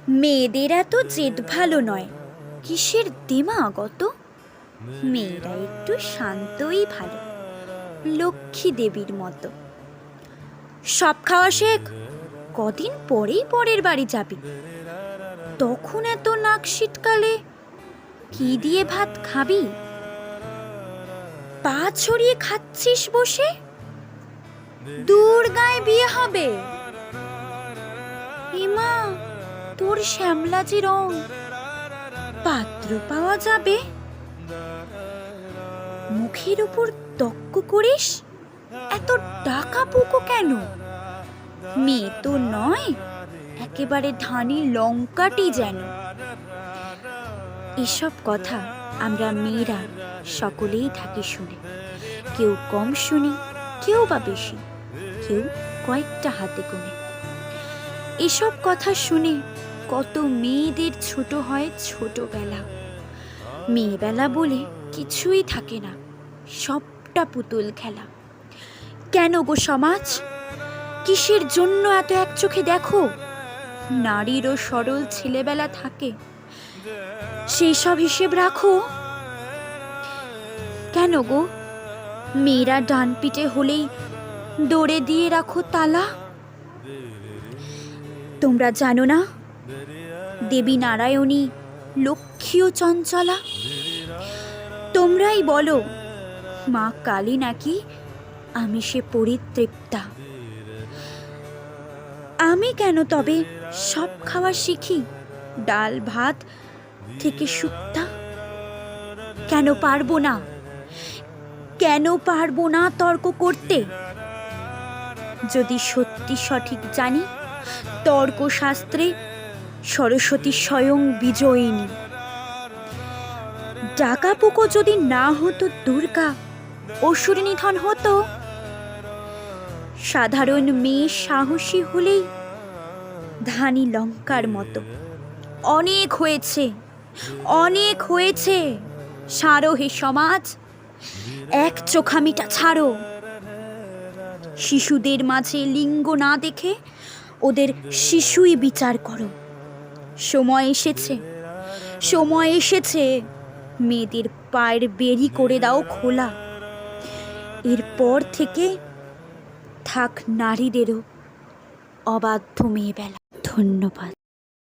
মেয়েদের এত জেদ ভালো নয়, কিসের দিমাগত। মেয়েরা একটু শান্তই ভালো, লক্ষ্মী দেবীর মতো। সব খাওয়া শেখ, কদিন পরেই পরের বাড়ি যাবি, তখন এত নাক শীতকালে কি দিয়ে ভাত খাবি? পা ছড়িয়ে খাচ্ছিস বসে, দুর্গায় বিয়ে হবে। হিমা, তোর শ্যামলা যে রং, পাত্র পাওয়া যাবে? মুখের উপর তক্ক করিস, এত টাকা পুকো কেন? মেয়ে তো নয়, একেবারে ধানি লঙ্কাটি যেন। এসব কথা আমরা মেয়েরা সকলেই থাকি শুনে, কেউ কম শুনি, কেউ বা বেশি, কেউ কয়েকটা হাতে গোনে। এসব কথা শুনে কত মেয়েদের ছোট হয় ছোটবেলা। মেয়েবেলা বলে কিছুই থাকে না, সবটা পুতুল খেলা। কেন গো সমাজ, কিসের জন্য এত এক চোখে দেখো? নারীরও সরল ছেলেবেলা থাকে, সেই সব হিসেব রাখো। কেন গো, মেয়েরা ডান পিঠে হলেই দৌড়ে দিয়ে রাখো তালা? তোমরা জানো না, দেবী নারায়ণী লক্ষ্মী ও চঞ্চলা? তোমরাই বলো, মা কালী নাকি আমিষে পরিতৃপ্তা। আমি কেন তবে সব খাওয়া শিখি, ডাল ভাত থেকে শুক্তা? কেন পারবো না, কেন পারবো না তর্ক করতে? যদি সত্যি সঠিক জানি, তর্কশাস্ত্রে সরস্বতী স্বয়ং বিজয়িনী। ডাকাপুকো যদি না হতো দুর্গা, অসুর নিধন হতো। সাধারণ মেয়ে সাহসী হলেই ধানি লঙ্কার মতো। অনেক হয়েছে, অনেক হয়েছে, ছাড়ো হে সমাজ, এক চোখামিটা ছাড়ো। শিশুদের মাঝে লিঙ্গ না দেখে ওদের শিশুই বিচার করো। সময় এসেছে, সময় এসেছে, মেয়েদের পায়ের বেরি করে দাও খোলা। এরপর থেকে থাক নারীদেরও অবাধ্য মেয়েবেলা। ধন্যবাদ।